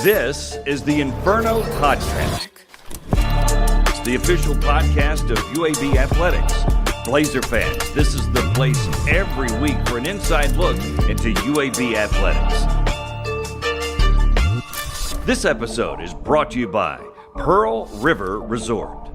This is the Inferno Podcast. It's the official podcast of UAB Athletics. Blazer fans, this is the place every week for an inside look into UAB Athletics. This episode is brought to you by Pearl River Resort.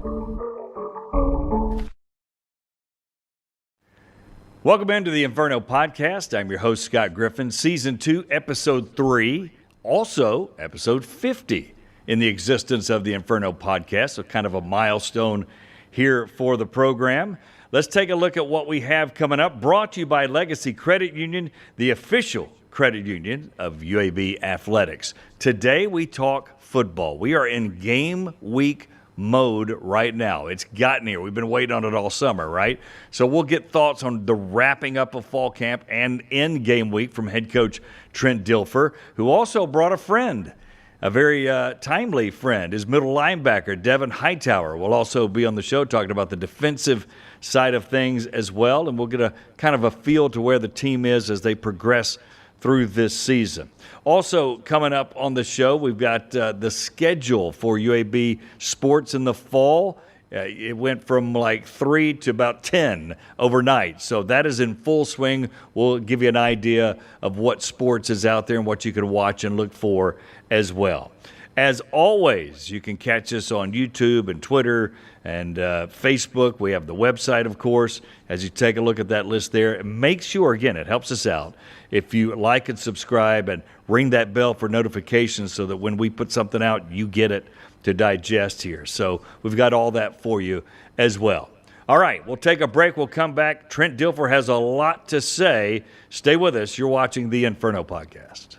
Welcome into the Inferno Podcast. I'm your host, Scott Griffin. Season 2, Episode 3, also Episode 50 in the existence of the Inferno Podcast, so kind of a milestone here for the program. Let's take a look at what we have coming up, brought to you by Legacy Credit Union, the official credit union of UAB Athletics. Today we talk football. We are in game week mode right now. It's gotten here. We've been waiting on it all summer, right? So we'll get thoughts on the wrapping up of fall camp and in game week from head coach Trent Dilfer, who also brought a friend, a very timely friend. His middle linebacker, Devin Hightower, will also be on the show talking about the defensive side of things as well, and we'll get a kind of a feel to where the team is as they progress through this season. Also coming up on the show, we've got the schedule for UAB sports in the fall. It went from like 3 to about 10 overnight. So that is in full swing. We'll give you an idea of what sports is out there and what you can watch and look for as well. As always, you can catch us on YouTube and Twitter and Facebook. We have the website, of course, as you take a look at that list there. Make sure, again, it helps us out if you like and subscribe and ring that bell for notifications so that when we put something out, you get it to digest here. So we've got all that for you as well. All right, we'll take a break. We'll come back. Trent Dilfer has a lot to say. Stay with us. You're watching the Inferno Podcast.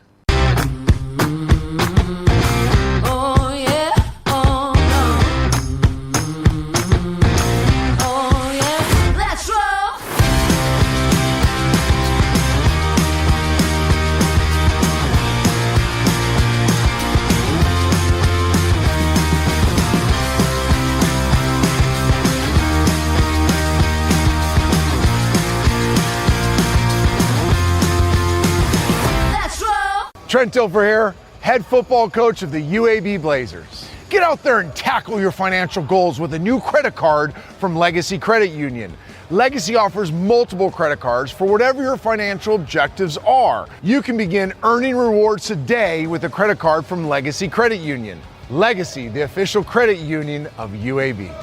Trent Dilfer here, head football coach of the UAB Blazers. Get out there and tackle your financial goals with a new credit card from Legacy Credit Union. Legacy offers multiple credit cards for whatever your financial objectives are. You can begin earning rewards today with a credit card from Legacy Credit Union. Legacy, the official credit union of UAB.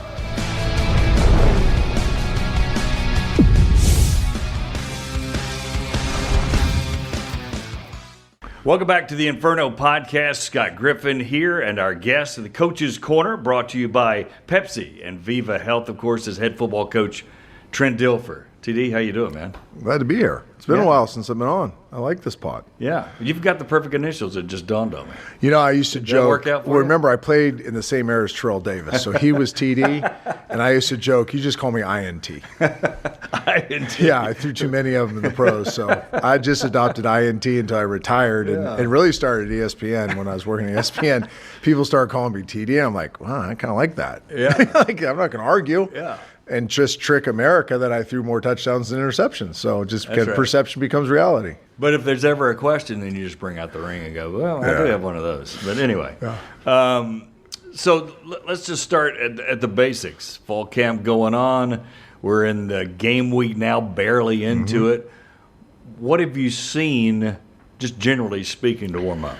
Welcome back to the Inferno Podcast. Scott Griffin here, and our guest in the Coach's Corner, brought to you by Pepsi and Viva Health, of course, as head football coach Trent Dilfer. TD, how you doing, man? Glad to be here. It's been a while since I've been on. I like this pod. Yeah, you've got the perfect initials. It just dawned on me. You know, I used to joke. Work out for you? Remember, I played in the same era as Terrell Davis, so he was TD, and I used to joke, you just call me INT. INT. Yeah, I threw too many of them in the pros, so I just adopted INT until I retired and really started at ESPN. When I was working at ESPN, people started calling me TD, and I'm like, wow, I kind of like that. Yeah. Like, I'm not going to argue. Yeah. And just trick America that I threw more touchdowns than interceptions. So just because perception becomes reality. But if there's ever a question, then you just bring out the ring and go, well, I do have one of those. But anyway, so let's just start at the basics. Fall camp going on. We're in the game week now, barely into it. What have you seen, just generally speaking, to warm up?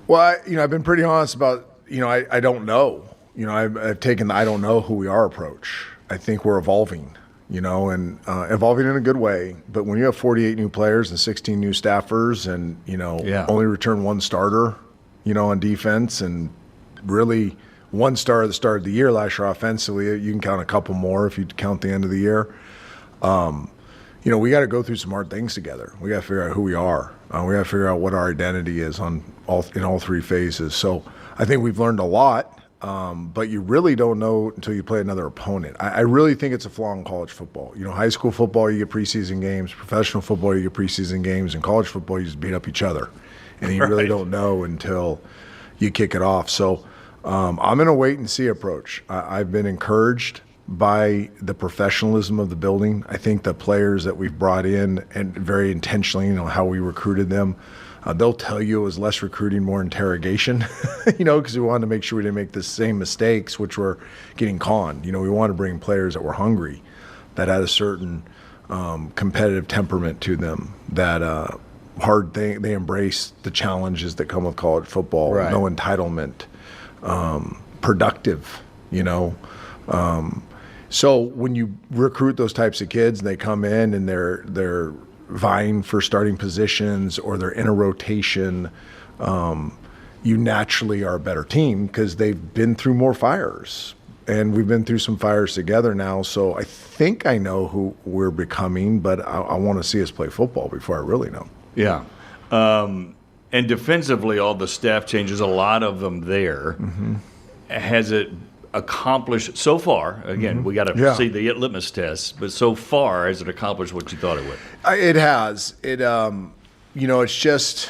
Well, I've been pretty honest about, I don't know. I've taken the I don't know who we are approach. I think we're evolving, and evolving in a good way. But when you have 48 new players and 16 new staffers and, only return one starter, on defense and really one star at the start of the year last year offensively, you can count a couple more if you count the end of the year. We got to go through some hard things together. We got to figure out who we are. We got to figure out what our identity is in all three phases. So I think we've learned a lot. But you really don't know until you play another opponent. I really think it's a flaw in college football. High school football, you get preseason games. Professional football, you get preseason games. In college football, you just beat up each other. And you really don't know until you kick it off. So I'm in a wait-and-see approach. I've been encouraged by the professionalism of the building. I think the players that we've brought in, and very intentionally, how we recruited them, They'll tell you it was less recruiting, more interrogation, because we wanted to make sure we didn't make the same mistakes, which were getting conned. We wanted to bring players that were hungry, that had a certain competitive temperament to them, that they embrace the challenges that come with college football, right. No entitlement, productive, So when you recruit those types of kids and they come in and they're vying for starting positions or they're in a rotation, you naturally are a better team because they've been through more fires. And we've been through some fires together now, so I think I know who we're becoming, but I want to see us play football before I really know. Yeah. And defensively, all the staff changes, a lot of them there. Mm-hmm. Has it accomplished so far? Again, we got to see the litmus test, but so far, has it accomplished what you thought it would? It has. It's just,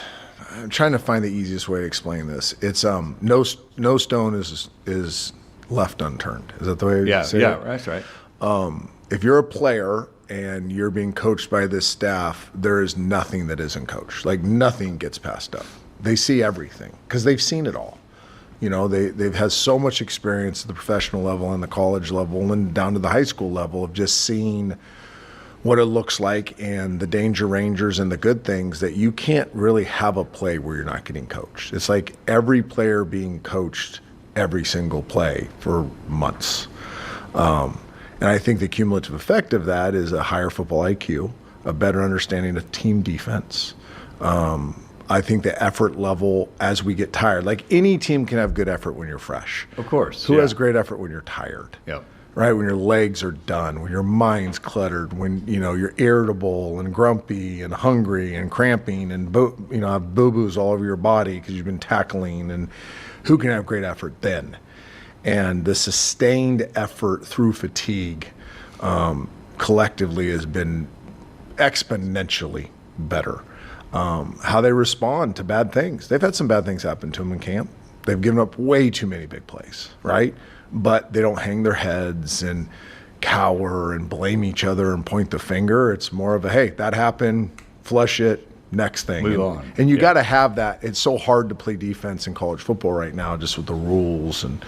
I'm trying to find the easiest way to explain this. It's no stone is left unturned. Is that the way you say it? Yeah, that's right. If you're a player and you're being coached by this staff, there is nothing that isn't coached. Like, nothing gets passed up. They see everything because they've seen it all. They've had so much experience at the professional level and the college level and down to the high school level of just seeing what it looks like and the danger rangers and the good things that you can't really have a play where you're not getting coached. It's like every player being coached every single play for months. And I think the cumulative effect of that is a higher football IQ, a better understanding of team defense. I think the effort level as we get tired, like any team can have good effort when you're fresh. Of course. Who has great effort when you're tired? Yep. Right? When your legs are done, when your mind's cluttered, when, you're irritable and grumpy and hungry and cramping and, have boo-boos all over your body because you've been tackling, and who can have great effort then? And the sustained effort through fatigue collectively has been exponentially better. How they respond to bad things. They've had some bad things happen to them in camp. They've given up way too many big plays, right? But they don't hang their heads and cower and blame each other and point the finger. It's more of a, hey, that happened, flush it, next thing. Move on. And you got to have that. It's so hard to play defense in college football right now, just with the rules and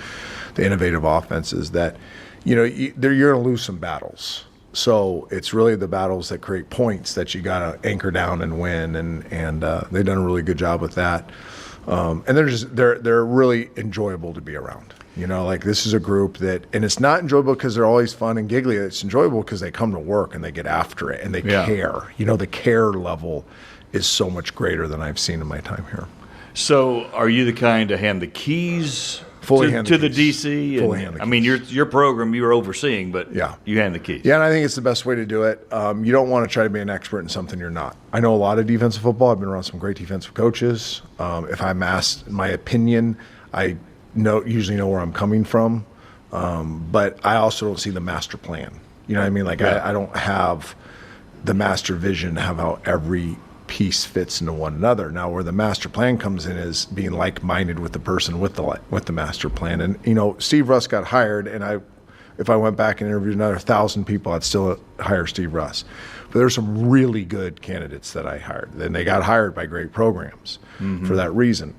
the innovative offenses, that, you're going to lose some battles. So it's really the battles that create points that you got to anchor down and win, and they've done a really good job with that. And they're really enjoyable to be around. This is a group that, and it's not enjoyable because they're always fun and giggly. It's enjoyable because they come to work and they get after it and they care. The care level is so much greater than I've seen in my time here. So are you the kind to hand the keys to the DC? Fully hand the keys. I mean, your program you're overseeing, but Yeah. you hand the keys. Yeah, and I think it's the best way to do it. You don't want to try to be an expert in something you're not. I know a lot of defensive football. I've been around some great defensive coaches. If I'm asked my opinion, I usually know where I'm coming from. But I also don't see the master plan. You know what I mean? I don't have the master vision of how every piece fits into one another. Now, where the master plan comes in is being like-minded with the person with the master plan. And Steve Russ got hired, and if I went back and interviewed another 1,000 people, I'd still hire Steve Russ. But there's some really good candidates that I hired, and they got hired by great programs for that reason.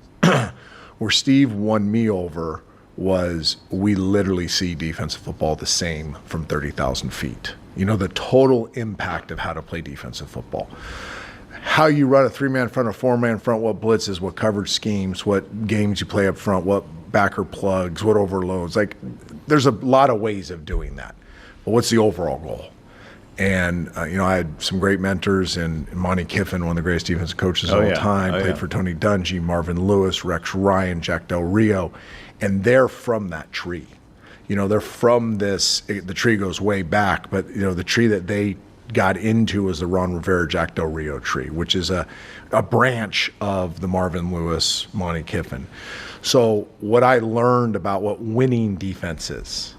Where Steve won me over was, we literally see defensive football the same from 30,000 feet. The total impact of how to play defensive football. How you run a 3-man front or 4-man front, what blitzes, what coverage schemes, what games you play up front, what backer plugs, what overloads. There's a lot of ways of doing that. But what's the overall goal? And, I had some great mentors, and Monty Kiffin, one of the greatest defensive coaches of all time, played for Tony Dungy, Marvin Lewis, Rex Ryan, Jack Del Rio, and they're from that tree. They're from this, the tree goes way back, but, the tree that they got into was the Ron Rivera, Jack Del Rio tree, which is a branch of the Marvin Lewis, Monty Kiffin. So what I learned about what winning defense is,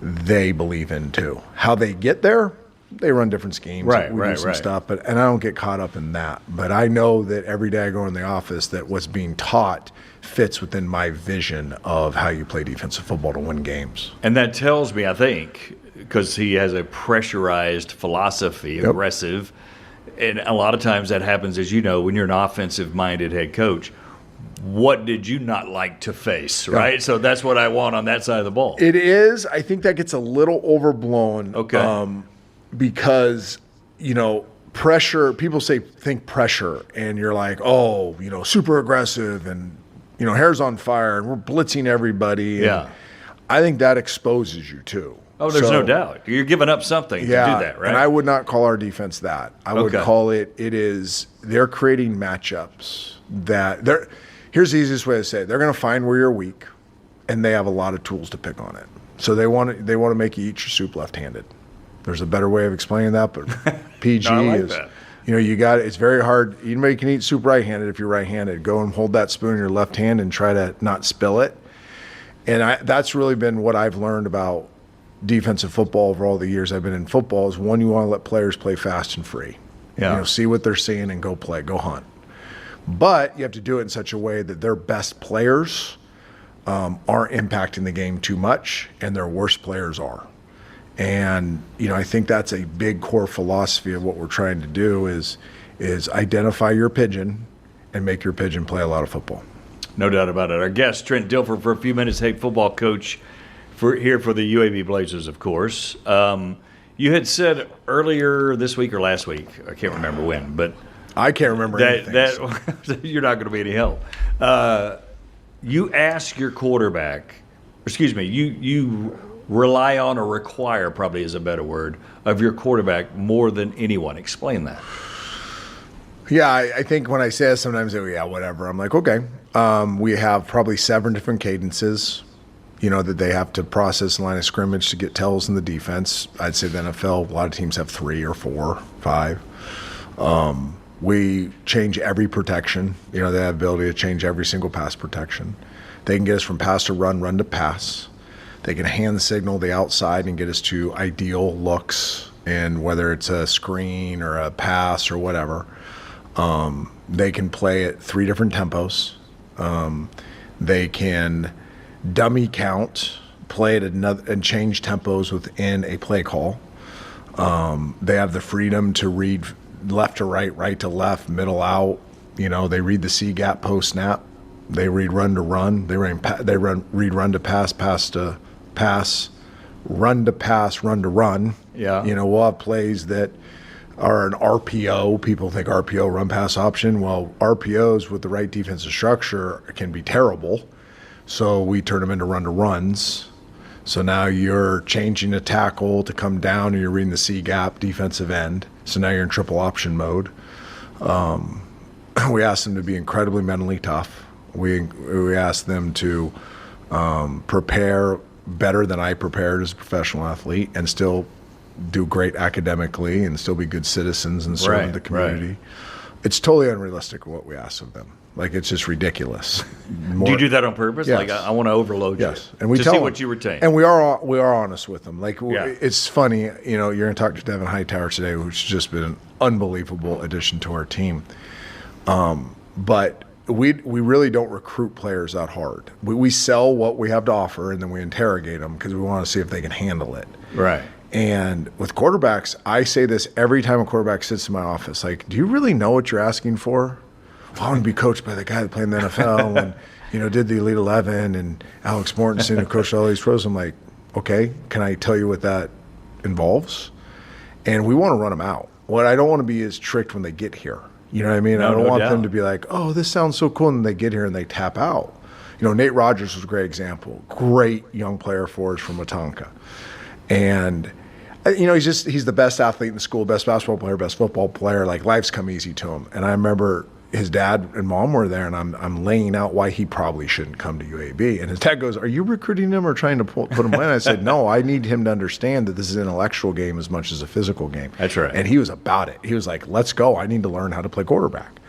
they believe in too. How they get there, they run different schemes. We do some stuff, and I don't get caught up in that. But I know that every day I go in the office that what's being taught fits within my vision of how you play defensive football to win games. And that tells me, I think, because he has a pressurized philosophy, aggressive, and a lot of times that happens, as you know, when you're an offensive-minded head coach. What did you not like to face, right? So that's what I want on that side of the ball. It is. I think that gets a little overblown. Okay. Because, pressure, people think pressure, and you're like, oh, super aggressive and, hair's on fire and we're blitzing everybody. Yeah. I think that exposes you too. Oh, there's no doubt. You're giving up something to do that, right? And I would not call our defense that. I would call they're creating matchups that here's the easiest way to say it. They're going to find where you're weak, and they have a lot of tools to pick on it. So they want to make you eat your soup left-handed. There's a better way of explaining that, but PG No, I like is, that. you got it. It's very hard. Anybody can eat soup right-handed if you're right-handed. Go and hold that spoon in your left hand and try to not spill it. And that's really been what I've learned about defensive football over all the years I've been in football is, one, you want to let players play fast and free. Yeah. See what they're seeing and go play, go hunt. But you have to do it in such a way that their best players aren't impacting the game too much and their worst players are. And, I think that's a big core philosophy of what we're trying to do is identify your pigeon and make your pigeon play a lot of football. No doubt about it. Our guest, Trent Dilfer, for a few minutes, head football coach here for the UAB Blazers, of course. You had said earlier this week or last week, I can't remember when, but I can't remember anything. You're not going to be any help. You ask your quarterback, you rely on or require, probably is a better word, of your quarterback more than anyone. Explain that. Yeah, I think when I say it, sometimes they go, yeah, whatever. I'm like, okay. We have probably 7 different cadences, that they have to process line of scrimmage to get tells in the defense. I'd say the NFL, a lot of teams have 3 or 4, 5. We change every protection. They have the ability to change every single pass protection. They can get us from pass to run, run to pass. They can hand signal the outside and get us to ideal looks, and whether it's a screen or a pass or whatever. They can play at 3 different tempos. They can dummy count, play at another, and change tempos within a play call. They have the freedom to read left to right, right to left, middle out. They read the C gap post snap. They read run to run. They read run to pass, pass to pass, run to pass, run to run. Yeah. We'll have plays that are an RPO. People think RPO, run pass option. Well, RPOs with the right defensive structure can be terrible. So we turn them into run to runs. So now you're changing a tackle to come down and you're reading the C gap defensive end. So now you're in triple option mode. We ask them to be incredibly mentally tough. We ask them to prepare better than I prepared as a professional athlete and still do great academically and still be good citizens and serve the community. Right. It's totally unrealistic what we ask of them. It's just ridiculous. Do you do that on purpose? Yes. I want to overload you. Yes, and we to tell see them what you retain. And we are honest with them. It's funny. You're going to talk to Devin Hightower today, who's just been an unbelievable addition to our team. But we really don't recruit players that hard. We sell what we have to offer, and then we interrogate them because we want to see if they can handle it. Right. And with quarterbacks, I say this every time a quarterback sits in my office. Do you really know what you're asking for? Well, I want to be coached by the guy that played in the NFL and, did the Elite 11 and Alex Mortensen who coached all these pros. I'm like, okay, can I tell you what that involves? And we want to run them out. What I don't want to be is tricked when they get here. You know what I mean? I don't want them to be like, oh, this sounds so cool, and they get here and they tap out. Nate Rogers was a great example. Great young player for us from Wetumpka. And he's the best athlete in the school, best basketball player, best football player. Life's come easy to him. And I remember his dad and mom were there, and I'm laying out why he probably shouldn't come to UAB. And his dad goes, "Are you recruiting him or trying to put him in?" I said, "No, I need him to understand that this is an intellectual game as much as a physical game." That's right. And he was about it. He was like, "Let's go. I need to learn how to play quarterback."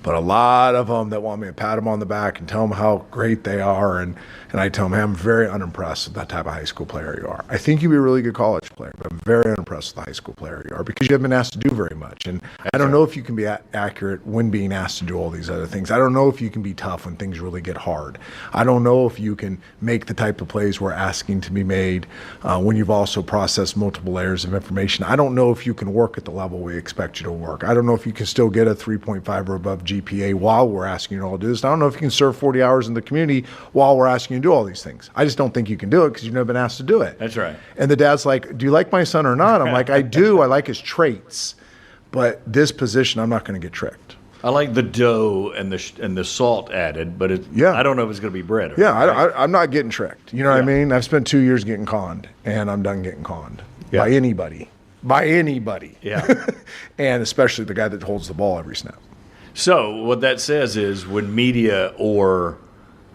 But a lot of them that want me to pat them on the back and tell them how great they are. And I tell them, hey, I'm very unimpressed with that type of high school player you are. I think you'd be a really good college player, but I'm very unimpressed with the high school player you are because you haven't been asked to do very much. And I don't know if you can be accurate when being asked to do all these other things. I don't know if you can be tough when things really get hard. I don't know if you can make the type of plays we're asking to be made when you've also processed multiple layers of information. I don't know if you can work at the level we expect you to work. I don't know if you can still get a 3.5 or above GPA while we're asking you to all do this. I don't know if you can serve 40 hours in the community while we're asking you to do all these things. I just don't think you can do it because you've never been asked to do it. That's right. And the dad's like, do you like my son or not? I'm like, I do. I like his traits. But this position, I'm not going to get tricked. I like the dough and the salt added, but I don't know if it's going to be bread. I'm not getting tricked. You know what I mean? I've spent 2 years getting conned, and I'm done getting conned by anybody. By anybody. Yeah. And especially the guy that holds the ball every snap. So what that says is when media or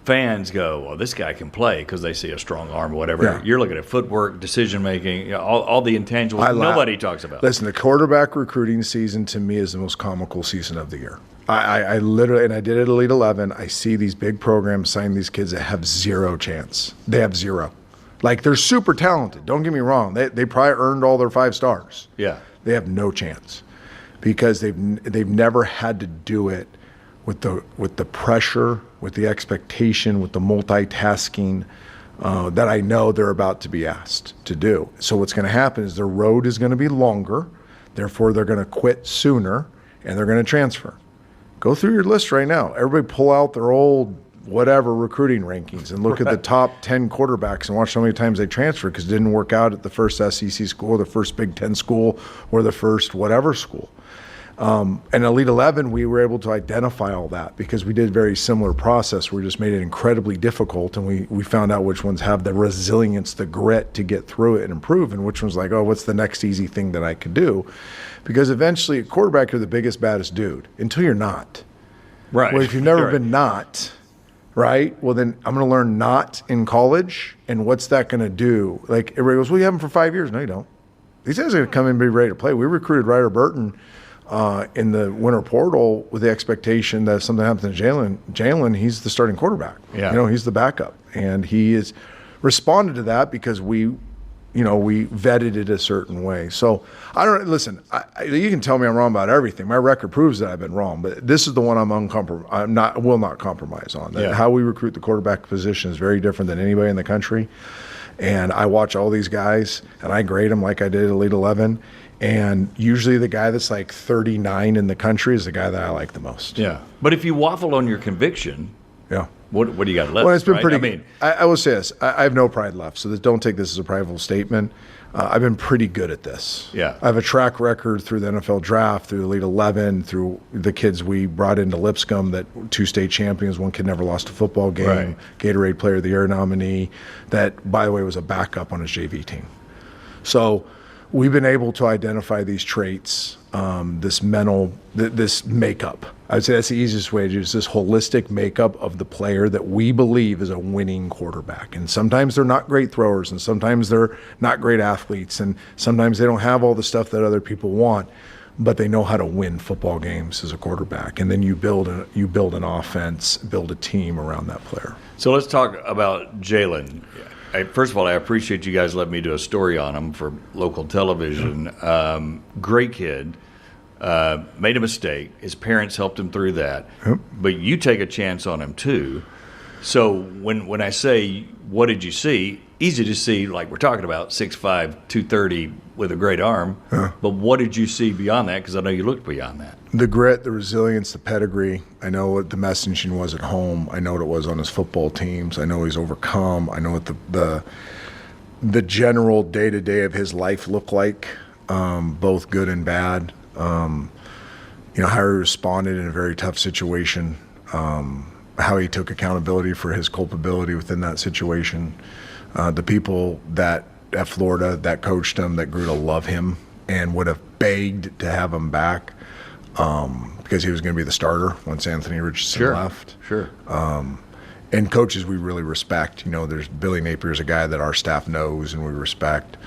fans go, well, this guy can play because they see a strong arm or whatever, you're looking at footwork, decision-making, all the intangibles nobody talks about. Listen, the quarterback recruiting season to me is the most comical season of the year. I literally, and I did it at Elite 11, I see these big programs sign these kids that have zero chance. They have zero. Like, they're super talented. Don't get me wrong. They probably earned all their 5 stars. Yeah. They have no chance because they've never had to do it with the pressure, with the expectation, with the multitasking that I know they're about to be asked to do. So what's going to happen is their road is going to be longer. Therefore, they're going to quit sooner, and they're going to transfer. Go through your list right now. Everybody pull out their old whatever recruiting rankings and look at the top 10 quarterbacks and watch how many times they transferred because it didn't work out at the first SEC school, or the first Big Ten school, or the first whatever school. And Elite 11, we were able to identify all that because we did a very similar process. We just made it incredibly difficult, and we found out which ones have the resilience, the grit to get through it and improve, and which one's like, oh, what's the next easy thing that I could do? Because eventually, at quarterback, you're the biggest, baddest dude until you're not. Right. Well, if you've never been not, right, well, then I'm going to learn not in college, and what's that going to do? Like, everybody goes, well, you have them for 5 years. No, you don't. These guys are going to come in and be ready to play. We recruited Ryder Burton in the winter portal with the expectation that if something happens to Jalen, he's the starting quarterback. Yeah. You know, he's the backup. And he has responded to that because we vetted it a certain way. So listen, you can tell me I'm wrong about everything. My record proves that I've been wrong, but this is the one I will not compromise on. How we recruit the quarterback position is very different than anybody in the country. And I watch all these guys and I grade them like I did at Elite 11. And usually the guy that's like 39 in the country is the guy that I like the most. Yeah. But if you waffle on your conviction, what do you got left? Well, it's been pretty. I mean, I will say this: I have no pride left. So don't take this as a prideful statement. I've been pretty good at this. Yeah. I have a track record through the NFL draft, through Elite 11, through the kids we brought into Lipscomb, that 2 state champions. One kid never lost a football game. Right. Gatorade Player of the Year nominee. That, by the way, was a backup on his JV team. So we've been able to identify these traits, this makeup. I would say that's the easiest way to do it, is this holistic makeup of the player that we believe is a winning quarterback. And sometimes they're not great throwers, and sometimes they're not great athletes, and sometimes they don't have all the stuff that other people want, but they know how to win football games as a quarterback. And then you build an offense, build a team around that player. So let's talk about Jalen. First of all, I appreciate you guys letting me do a story on him for local television. Great kid. Made a mistake. His parents helped him through that. Yep. But you take a chance on him too. So when I say, what did you see? Easy to see, like we're talking about, 6'5", 230 with a great arm. But what did you see beyond that? Because I know you looked beyond that. The grit, the resilience, the pedigree. I know what the messaging was at home. I know what it was on his football teams. I know he's overcome. I know what the general day-to-day of his life looked like, both good and bad. How he responded in a very tough situation, how he took accountability for his culpability within that situation. The people that at Florida that coached him, that grew to love him and would have begged to have him back because he was going to be the starter once Anthony Richardson left. Sure. And coaches we really respect. There's Billy Napier's a guy that our staff knows and we respect.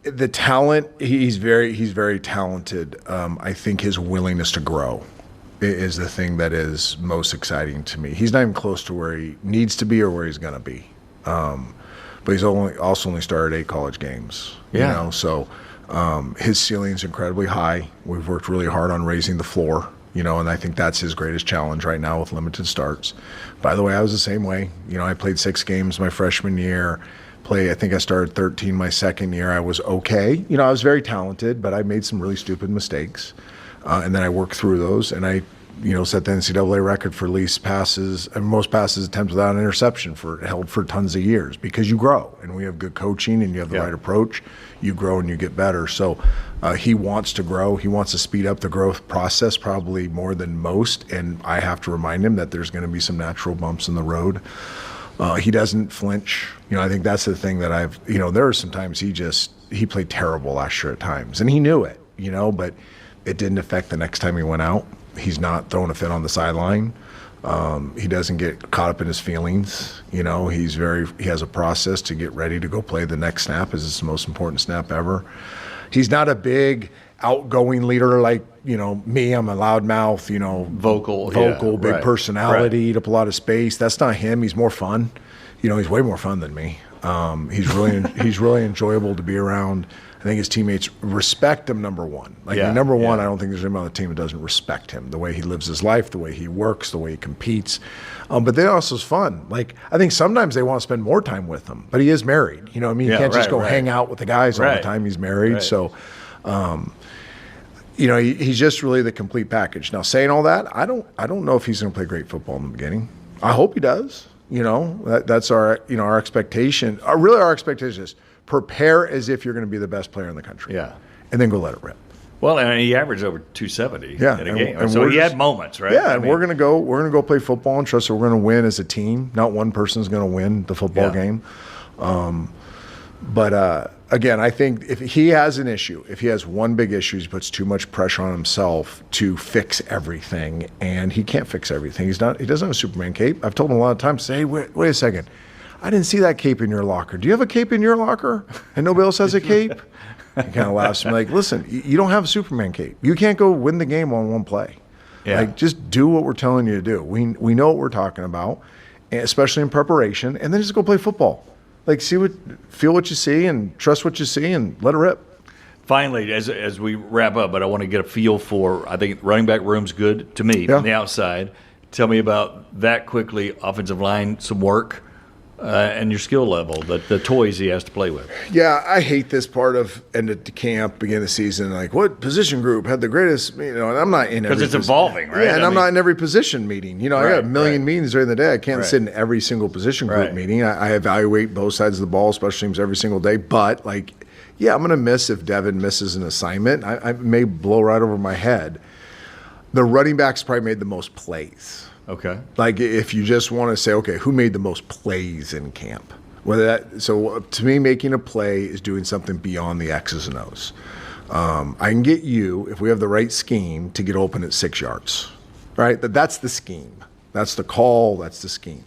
The talent, he's very talented. I think his willingness to grow is the thing that is most exciting to me. He's not even close to where he needs to be or where he's going to be. But he's also only started 8 college games. Yeah. So his ceiling's incredibly high. We've worked really hard on raising the floor, and I think that's his greatest challenge right now with limited starts. By the way, I was the same way. I played 6 games my freshman year. I think I started 13 my second year. I was okay. I was very talented, but I made some really stupid mistakes. And then I worked through those, and I set the NCAA record for least passes and most passes attempted without an interception held for tons of years, because you grow, and we have good coaching and you have the right approach. You grow and you get better. So he wants to grow. He wants to speed up the growth process probably more than most. And I have to remind him that there's going to be some natural bumps in the road. He doesn't flinch. I think that's the thing that there are some times he played terrible last year at times, and he knew it, but it didn't affect the next time he went out. He's not throwing a fit on the sideline. He doesn't get caught up in his feelings. He has a process to get ready to go play the next snap, as it's the most important snap ever. He's not a big outgoing leader like, me. I'm a loudmouth, vocal, big personality, eat up a lot of space. That's not him. He's more fun. He's way more fun than me. He's really enjoyable to be around. I think his teammates respect him, number one. Number one, I don't think there's anyone on the team that doesn't respect him, the way he lives his life, the way he works, the way he competes. But then also is fun. I think sometimes they want to spend more time with him, but he is married. You can't just go hang out with the guys all the time. He's married. Right. So, he's just really the complete package. Now, saying all that, I don't know if he's going to play great football in the beginning. I hope he does. That's our expectation. Our expectation is prepare as if you're going to be the best player in the country. Yeah. And then go let it rip. Well, and he averaged over 270 in a game. And so he had moments, right? Yeah, we're going to go play football and trust that we're going to win as a team. Not one person's going to win the football game. But again, I think if he has an issue, if he has one big issue, he puts too much pressure on himself to fix everything, and he can't fix everything. He doesn't have a Superman cape. I've told him a lot of times, say, hey, wait a second. I didn't see that cape in your locker. Do you have a cape in your locker? And nobody else has a cape? He kind of laughs. I'm like, listen, you don't have a Superman cape. You can't go win the game on one play. Yeah. Just do what we're telling you to do. We know what we're talking about, especially in preparation, and then just go play football. Feel what you see and trust what you see and let it rip. Finally, as we wrap up, but I want to get a feel for, I think running back room's good to me from the outside. Tell me about that quickly, offensive line, some work. And your skill level, the toys he has to play with. Yeah, I hate this part of end of camp, beginning of the season. What position group had the greatest? And I'm not in every. Because it's evolving, right? Yeah, and I'm not in every position meeting. I got a million meetings during the day. I can't sit in every single position group meeting. I evaluate both sides of the ball, special teams, every single day. But I'm going to miss if Devin misses an assignment. I may blow right over my head. The running backs probably made the most plays. Okay. If you just want to say, okay, who made the most plays in camp? So to me, making a play is doing something beyond the X's and O's. I can get you, if we have the right scheme, to get open at 6 yards, right? That's the scheme. That's the call. That's the scheme.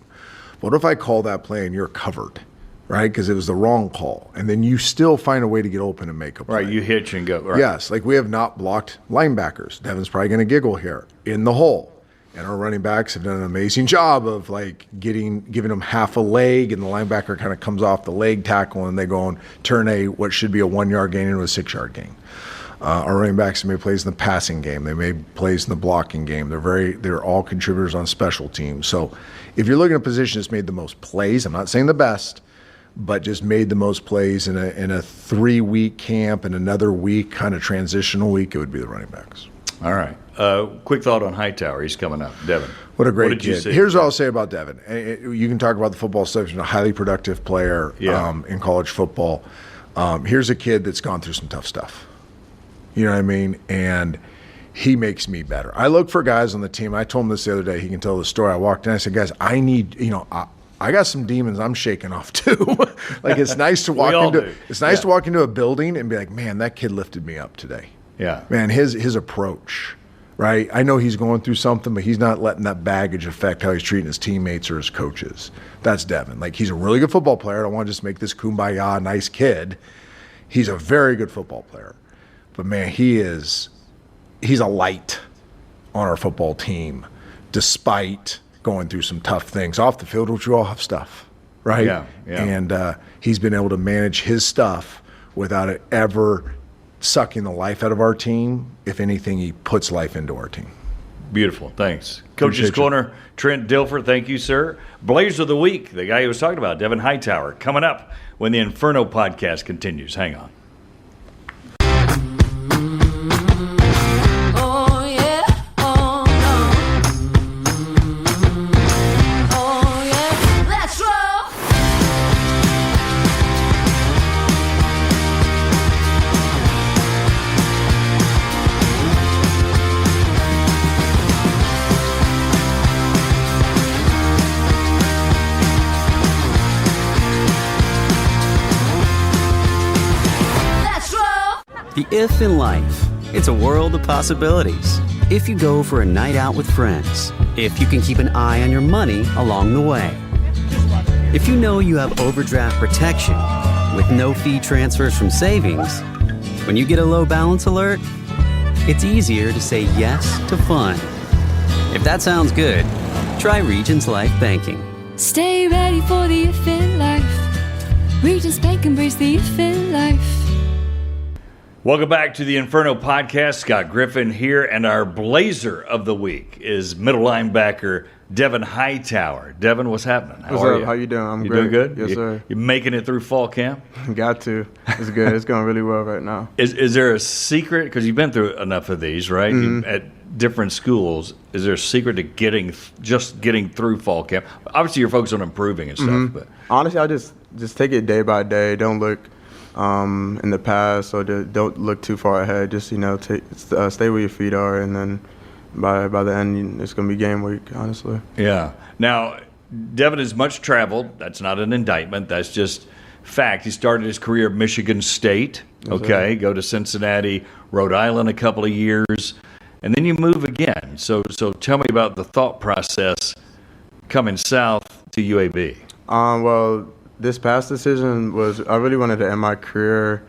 What if I call that play and you're covered, right? Because it was the wrong call. And then you still find a way to get open and make a play. Right, you hitch and go. Right. Yes, we have not blocked linebackers. Devin's probably going to giggle here in the hole. And our running backs have done an amazing job of giving them half a leg, and the linebacker kind of comes off the leg tackle, and they go and turn what should be a 1 yard gain into a 6 yard gain. Our running backs have made plays in the passing game. They made plays in the blocking game. They're all contributors on special teams. So if you're looking at a position that's made the most plays, I'm not saying the best, but just made the most plays in a 3-week camp and another week, kind of transitional week, it would be the running backs. All right. Quick thought on Hightower. He's coming up. Devin. What a great kid. Here's what I'll say about Devin. You can talk about the football stuff. He's a highly productive player in college football. Here's a kid that's gone through some tough stuff. You know what I mean? And he makes me better. I look for guys on the team. I told him this the other day. He can tell the story. I walked in. I said, guys, I need, I got some demons I'm shaking off too. It's nice to walk to walk into a building and be like, man, that kid lifted me up today. Yeah. Man, his approach, right? I know he's going through something, but he's not letting that baggage affect how he's treating his teammates or his coaches. That's Devin. He's a really good football player. I don't want to just make this kumbaya nice kid. He's a very good football player. But, man, he's a light on our football team despite going through some tough things. Off the field, which we all have stuff, right? Yeah. And he's been able to manage his stuff without it ever sucking the life out of our team. If anything, he puts life into our team. Beautiful. Thanks. Coach's Appreciate Corner, Trent Dilfer, thank you, sir. Blazer of the Week, the guy he was talking about, Devin Hightower, coming up when the Inferno podcast continues. Hang on. The if in life. It's a world of possibilities. If you go for a night out with friends. If you can keep an eye on your money along the way. If you know you have overdraft protection with no fee transfers from savings. When you get a low balance alert, it's easier to say yes to fun. If that sounds good, try Regions Life Banking. Stay ready for the if in life. Regions Bank embrace the if in life. Welcome back to the Inferno Podcast. Scott Griffin here, and our Blazer of the Week is middle linebacker Devin Hightower. Devin, what's happening? What's up? How you doing? I'm you great. doing good? Yes, sir. You making it through fall camp? Got to. It's good. It's going really well right now. Is there a secret? Because you've been through enough of these, right? At different schools. Is there a secret to getting through fall camp? Obviously, you're focused on improving and stuff. But Honestly, I just take it day by day. Don't look in the past, or don't look too far ahead. Just stay where your feet are, and then by the end, it's gonna be game week. Honestly. yeah. Now, Devin has much traveled. That's not an indictment. That's just fact. He started his career at Michigan State. Okay, go to Cincinnati, Rhode Island a couple of years, and then you move again. So tell me about the thought process coming south to UAB. Well, this past decision was I really wanted to end my career,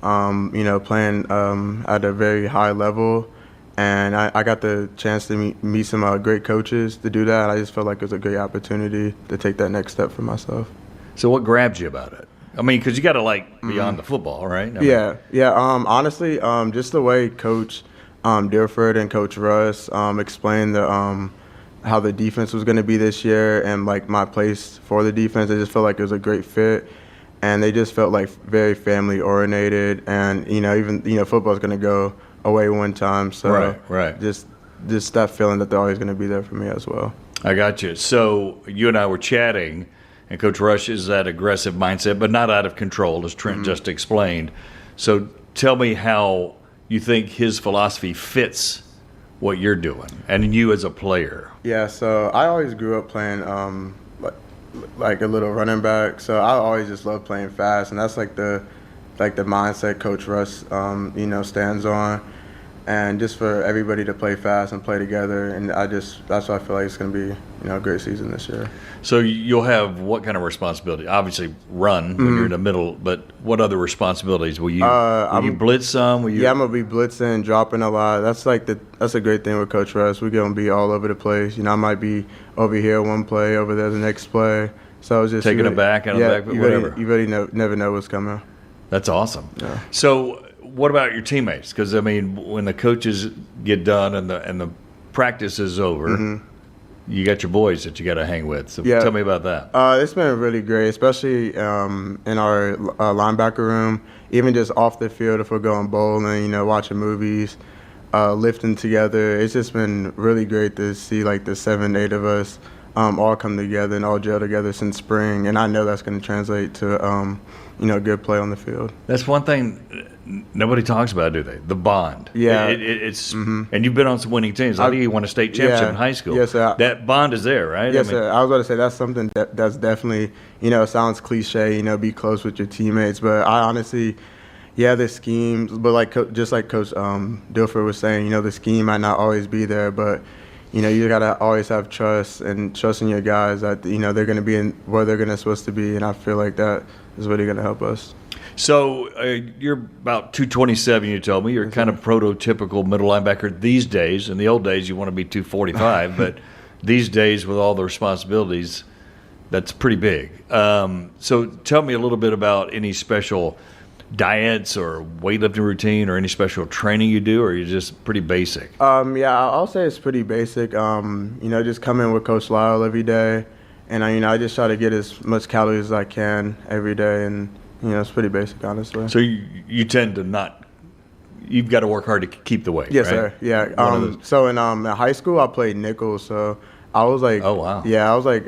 playing at a very high level, and I got the chance to meet some great coaches to do that. I just felt like it was a great opportunity to take that next step for myself. So what grabbed you about it? I mean, because you got to beyond the football, right? I mean, Yeah. Honestly, just the way Coach Dilfer and Coach Russ explained how the defense was going to be this year and my place for the defense. I just felt like it was a great fit, and they just felt like very family oriented. And even football's going to go away one time, so right. Just that feeling that they're always going to be there for me as well. I got you. So you and I were chatting, and Coach Rush is that aggressive mindset, but not out of control, as Trent just explained. So tell me how you think his philosophy fits what you're doing and you as a player. Yeah, so I always grew up playing like a little running back. So I always just love playing fast, and that's like the mindset Coach Russ stands on, and just for everybody to play fast and play together. And that's why I feel like it's going to be a great season this year. So you'll have what kind of responsibility? Obviously run when you're in the middle, but what other responsibilities will you? Will you blitz some? Yeah, I'm gonna be blitzing, dropping a lot. That's a great thing with Coach Russ. We're gonna be all over the place. I might be over here one play, over there the next play. So it's just taking it back, out of the back, but whatever. You really never know what's coming. That's awesome. Yeah. So what about your teammates? Because I mean, when the coaches get done and the practice is over, you got your boys that you got to hang with. So tell me about that. It's been really great, especially in our linebacker room. Even just off the field, if we're going bowling, watching movies, lifting together. It's just been really great to see the 7, 8 of us all come together and all gel together since spring. And I know that's going to translate to good play on the field. That's one thing nobody talks about, do they? The bond. Yeah. It's and you've been on some winning teams. I think you won a state championship in high school. Yes, sir. That bond is there, right? Yes, sir. I was going to say that's something that's definitely, it sounds cliche, be close with your teammates. But I honestly, the schemes, but just like Coach Dilfer was saying, the scheme might not always be there, but you gotta always have trust in your guys that they're going to be in where they're supposed to be, and I feel like that is really going to help us. So you're about 227, you told me. You're kind of prototypical middle linebacker these days. In the old days, you want to be 245, but these days with all the responsibilities, that's pretty big. So tell me a little bit about any special diets or weightlifting routine or any special training you do, or are you just pretty basic? Yeah, I'll say it's pretty basic. Just come in with Coach Lyle every day, and I just try to get as much calories as I can every day, and it's pretty basic, honestly. So you tend to not. You've got to work hard to keep the weight. Yes, right? sir. Yeah. So in high school, I played nickel, so I was like, oh wow. Yeah, I was like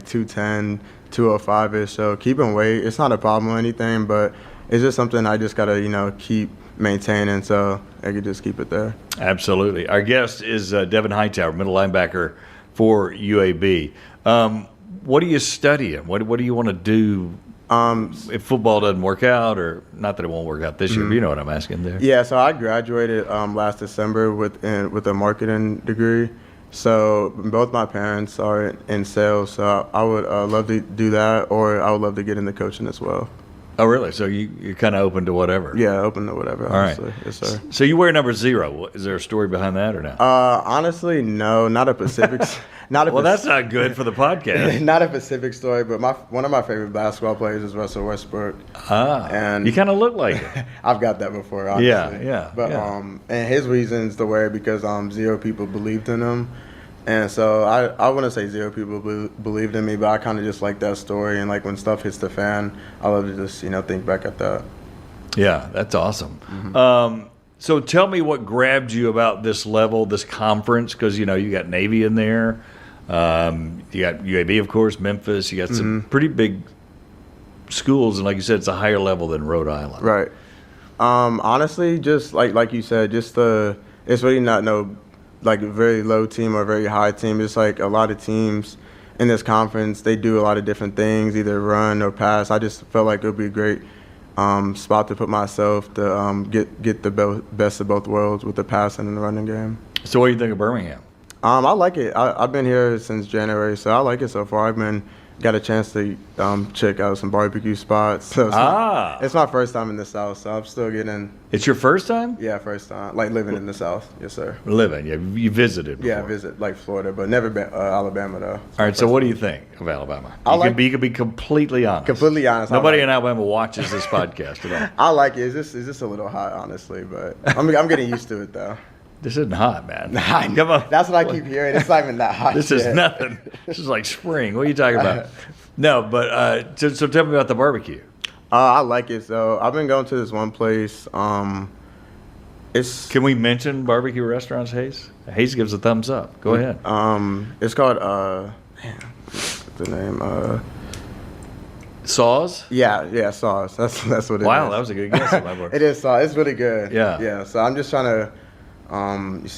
210, 205ish. So keeping weight, it's not a problem or anything, but it's just something I just gotta keep maintaining, so I could just keep it there. Absolutely. Our guest is Devin Hightower, middle linebacker for UAB. What are you studying? What do you want to do if football doesn't work out, or not that it won't work out this year, but you know what I'm asking there. Yeah, so I graduated last December with a marketing degree. So both my parents are in sales, so I would love to do that, or I would love to get into coaching as well. Oh, really? So you're kind of open to whatever? Yeah, open to whatever, honestly. All right. Yes, sir. So you wear number 0. Is there a story behind that or not? Honestly, no, not a Pacific. Well, that's not good for the podcast. Not a Pacific story, but one of my favorite basketball players is Russell Westbrook. And you kind of look like it. I've got that before, honestly. Yeah. But and his reasons to wear it because 0 people believed in him. And so I wouldn't say 0 people believed in me, but I kind of just like that story. And like when stuff hits the fan, I love to just think back at that. Yeah, that's awesome. Mm-hmm. So tell me what grabbed you about this level, this conference, because you got Navy in there, you got UAB, of course, Memphis. You got some pretty big schools, and like you said, it's a higher level than Rhode Island. Right. Honestly, just like you said, it's really not no like a very low team or a very high team. It's like a lot of teams in this conference, they do a lot of different things, either run or pass. I just felt like it would be a great spot to put myself to get the best of both worlds with the passing and the running game. So what do you think of Birmingham? I like it. I've been here since January, so I like it so far. Got a chance to check out some barbecue spots. So it's my first time in the South, so I'm still getting. It's your first time? Yeah, first time. Like living in the South. Yes, sir. Living, yeah. You visited before. Yeah, I visit like Florida, but never been Alabama though. All right, so what do you think of Alabama? You can be completely honest. Completely honest. Nobody in Alabama watches this podcast at all. I like it. It's just a little hot, honestly, but I'm getting used to it though. This isn't hot, man. Come on. That's what I keep hearing. It's not even that hot. This is nothing. This is like spring. What are you talking about? No, but so tell me about the barbecue. I like it. So I've been going to this one place. Can we mention barbecue restaurants, Hayes? Hayes gives a thumbs up. Go ahead. It's called what's the name? Saws? Yeah, Saws. That's what it is. Wow, that was a good guess on my part. It is Saws. It's really good. Yeah. Yeah. So I'm just trying to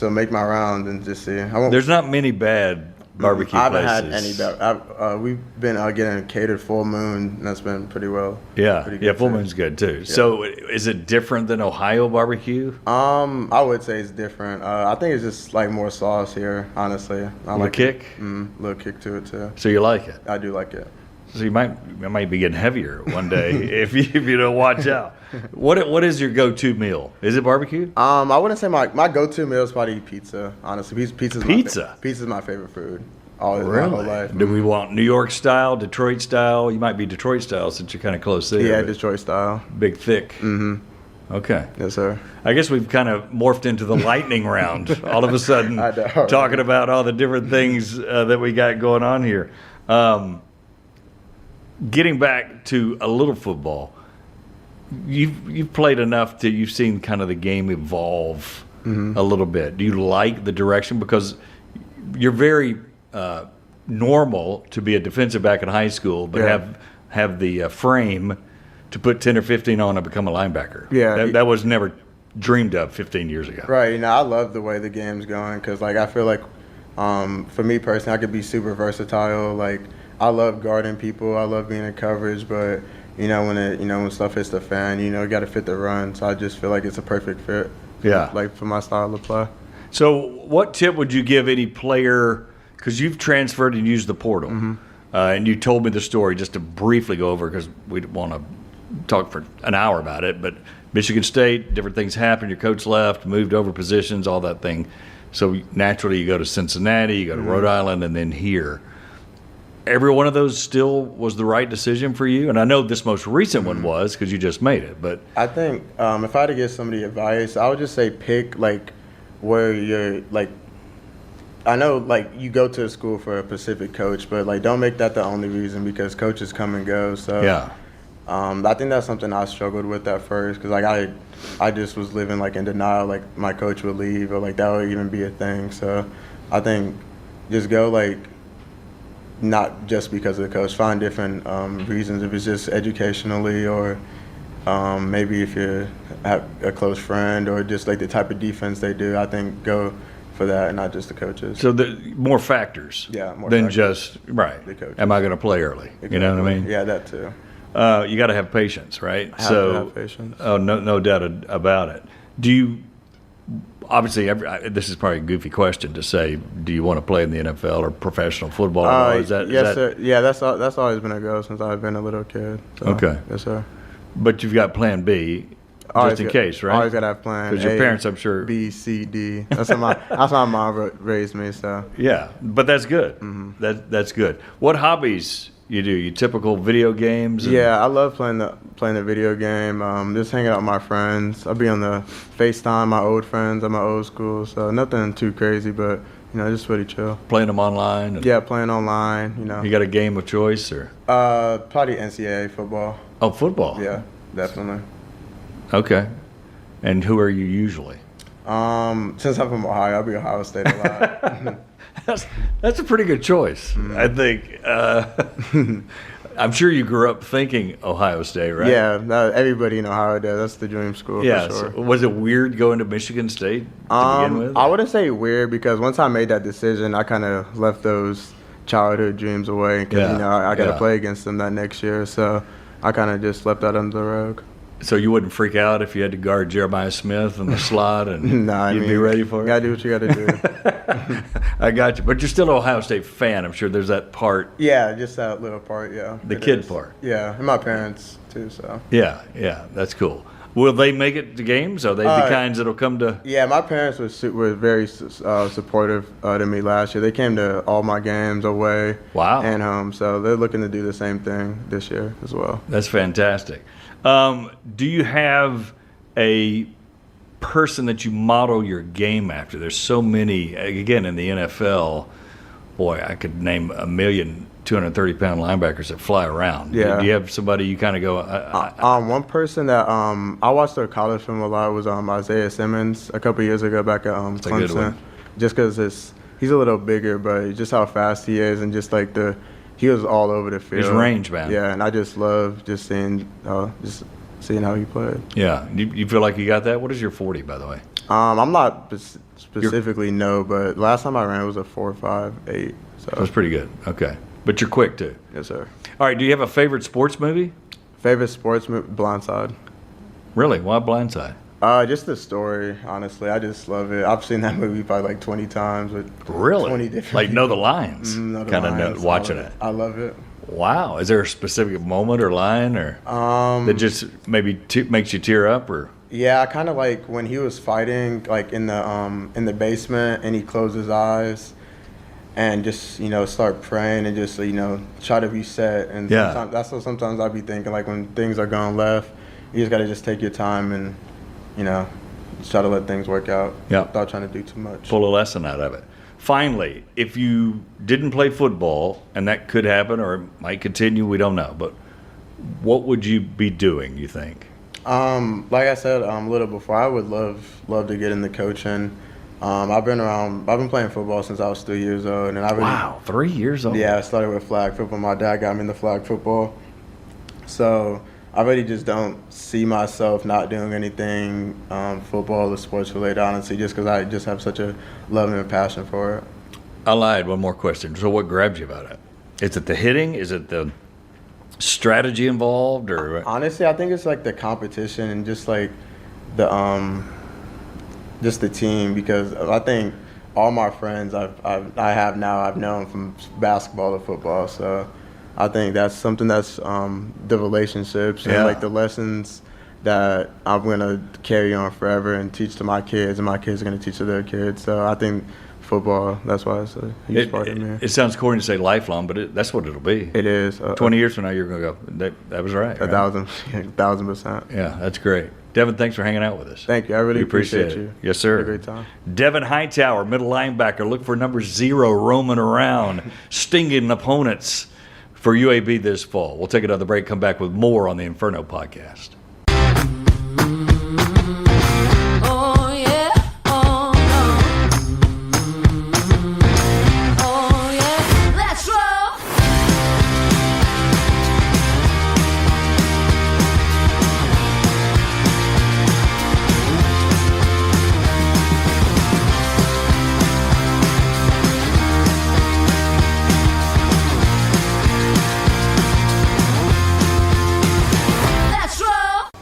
make my round and just see. There's not many bad barbecue places. I haven't had any bad. We've been getting catered Full Moon, and that's been pretty well. Yeah, Full Moon's good too. Yeah. So is it different than Ohio barbecue? I would say it's different. I think it's just like more sauce here, honestly. Little kick? Little kick to it too. So you like it? I do like it. So you might be getting heavier one day if you don't watch out. What is your go-to meal? Is it barbecue? I wouldn't say my go-to meal is probably pizza. Honestly, Pizza Pizza's my favorite food. My whole life. Do we want New York style, Detroit style? You might be Detroit style since you're kind of close there. Yeah, Detroit style. Big, thick. Okay. Yes, sir. I guess we've kind of morphed into the lightning round all of a sudden, talking about all the different things that we got going on here. Getting back to a little football, you've played enough that you've seen kind of the game evolve a little bit. Do you like the direction? Because you're very normal to be a defensive back in high school, but have the frame to put 10 or 15 on and become a linebacker. Yeah. That was never dreamed of 15 years ago. Right. I love the way the game's going because, I feel like for me personally, I could be super versatile. I love guarding people. I love being in coverage, but when stuff hits the fan, you got to fit the run. So I just feel like it's a perfect fit. Yeah. For my style of play. So what tip would you give any player? Because you've transferred and used the portal, and you told me the story just to briefly go over because we want to talk for an hour about it, but Michigan State, different things happened. Your coach left, moved over positions, all that thing. So naturally you go to Cincinnati, you go to Rhode Island, and then here. Every one of those still was the right decision for you? And I know this most recent one was because you just made it. But I think if I had to give somebody advice, I would just say pick, like, where you're, like, I know, like, you go to a school for a specific coach, but, like, don't make that the only reason because coaches come and go. So yeah. I think that's something I struggled with at first because, like, I just was living, like, in denial, like, my coach would leave or, like, that would even be a thing. So I think just go, like, not just because of the coach. Find different reasons if it's just educationally or maybe if you have a close friend or just, like, the type of defense they do. I think go for that and not just the coaches. So more factors more than factors. Just, right, The coaches. am I going to play early? Exactly. You know what I mean? Yeah, that too. You got to have patience, right? I have to have patience. Oh, no doubt about it. Do you, obviously, this is probably a goofy question to say, do you want to play in the NFL or professional football? Is that, sir. Yeah, that's always been a goal since I've been a little kid. So, okay. Yes, sir. But you've got plan B, just in case, right? Always got to have plan Because your A, parents, I'm sure. B, C, D. That's how my mom raised me, so. Yeah, but that's good. That's good. What hobbies you do? You typical video games? Yeah, I love playing the video game. Just hanging out with my friends. I'll be on the FaceTime, my old friends at my old school. So nothing too crazy, but just really chill. Playing them online? Yeah, playing online. You got a game of choice or? Probably NCAA football. Oh, football. Yeah, definitely. Okay. And who are you usually? Since I'm from Ohio, I'll be Ohio State a lot. That's a pretty good choice. I think. I'm sure you grew up thinking Ohio State, right? Yeah, everybody in Ohio does. That's the dream school for sure. So was it weird going to Michigan State to begin with? I wouldn't say weird because once I made that decision, I kind of left those childhood dreams away because I got to play against them that next year. So I kind of just left that under the rug. So you wouldn't freak out if you had to guard Jeremiah Smith in the slot and you'd be ready for it? You got to do what you got to do. I got you. But you're still an Ohio State fan. I'm sure there's that part. Yeah, just that little part, yeah. The kid part. Yeah, and my parents too, so. Yeah, that's cool. Will they make it to games? Are they the kinds that'll come to? Yeah, my parents were very supportive to me last year. They came to all my games away and home, so they're looking to do the same thing this year as well. That's fantastic. Do you have a person that you model your game after? There's so many, again, in the NFL, boy, I could name 230-pound linebackers that fly around. Yeah. Do you have somebody you kind of go? One person that I watched their college film a lot was Isaiah Simmons a couple years ago back at Clemson. Just because he's a little bigger, but just how fast he is and just like he was all over the field. His range, man. Yeah, and I just love just seeing how he played. Yeah. You feel like you got that? What is your 40, by the way? I'm not specifically but last time I ran was a 4.58. So That was pretty good. Okay. But you're quick, too. Yes, sir. All right. Do you have a favorite sports movie? Favorite sports movie? Blindside. Really? Why Blindside? Just the story, honestly. I just love it. I've seen that movie probably like 20 times with 20 different Like people. Know the lines? Kind of watching it. I love it. Wow. Is there a specific moment or line or that just maybe makes you tear up or? Yeah, I kind of like when he was fighting like in the basement and he closed his eyes and just, start praying and just, try to reset. And that's what sometimes I'll be thinking, like when things are going left, you just got to just take your time and, just try to let things work out without trying to do too much. Pull a lesson out of it. Finally, if you didn't play football, and that could happen or it might continue, we don't know, but what would you be doing, you think? Like I said a little before, I would love to get into coaching. I've been playing football since I was 3 years old. And 3 years old? Yeah, I started with flag football. My dad got me into flag football. So I really just don't see myself not doing anything football or sports related, honestly, just because I just have such a love and passion for it. I lied. One more question. So what grabs you about it? Is it the hitting? Is it the strategy involved? Or honestly, I think it's like the competition and just like the team, because I think all my friends I have now I've known from basketball to football. So I think that's something that's the relationships and like the lessons that I'm going to carry on forever and teach to my kids, and my kids are going to teach to their kids. So I think football, that's why it's a huge part of me. It sounds corny to say lifelong, but that's what it'll be. It is. 20 years from now, you're going to go, that was right. 1,000%. Yeah, that's great. Devin, thanks for hanging out with us. Thank you. I really appreciate you. Yes, sir. Had a great time. Devin Hightower, middle linebacker. Look for number 0 roaming around, stinging opponents for UAB this fall. We'll take another break, come back with more on the Inferno Podcast.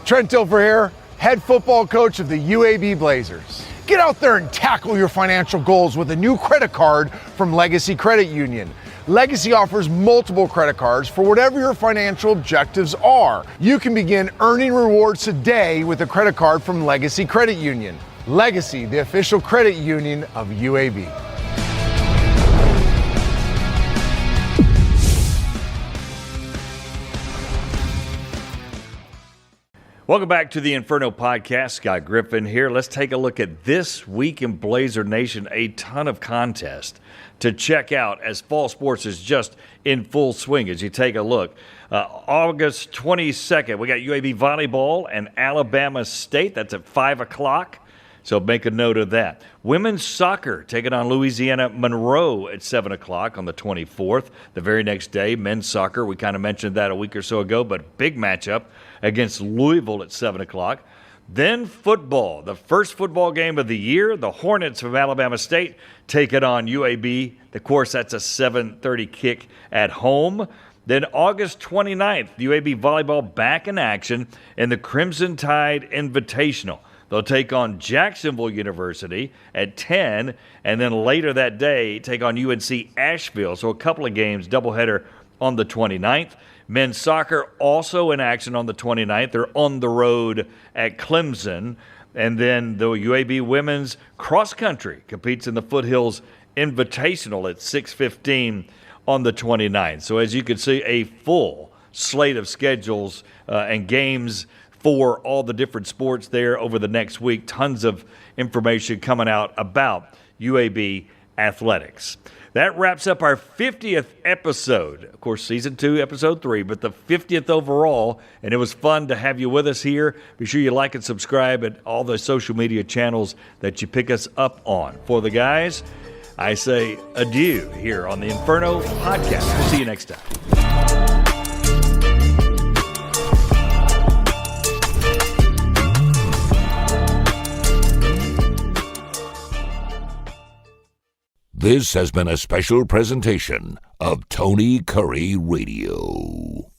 Trent Dilfer here, head football coach of the UAB Blazers. Get out there and tackle your financial goals with a new credit card from Legacy Credit Union. Legacy offers multiple credit cards for whatever your financial objectives are. You can begin earning rewards today with a credit card from Legacy Credit Union. Legacy, the official credit union of UAB. Welcome back to the Inferno Podcast. Scott Griffin here. Let's take a look at this week in Blazer Nation. A ton of contests to check out as fall sports is just in full swing as you take a look. August 22nd, we got UAB Volleyball and Alabama State. That's at 5 o'clock. So make a note of that. Women's soccer taking on Louisiana Monroe at 7 o'clock on the 24th. The very next day, men's soccer. We kind of mentioned that a week or so ago, but big matchup against Louisville at 7 o'clock. Then football, the first football game of the year. The Hornets from Alabama State take it on UAB. Of course, that's a 7:30 kick at home. Then August 29th, UAB Volleyball back in action in the Crimson Tide Invitational. They'll take on Jacksonville University at 10, and then later that day take on UNC Asheville. So a couple of games, doubleheader on the 29th. Men's soccer also in action on the 29th. They're on the road at Clemson. And then the UAB women's cross country competes in the Foothills Invitational at 6:15 on the 29th. So as you can see, a full slate of schedules and games for all the different sports there over the next week. Tons of information coming out about UAB athletics. That wraps up our 50th episode. Of course, Season 2, Episode 3, but the 50th overall. And it was fun to have you with us here. Be sure you like and subscribe at all the social media channels that you pick us up on. For the guys, I say adieu here on the Inferno Podcast. We'll see you next time. This has been a special presentation of Tony Curry Radio.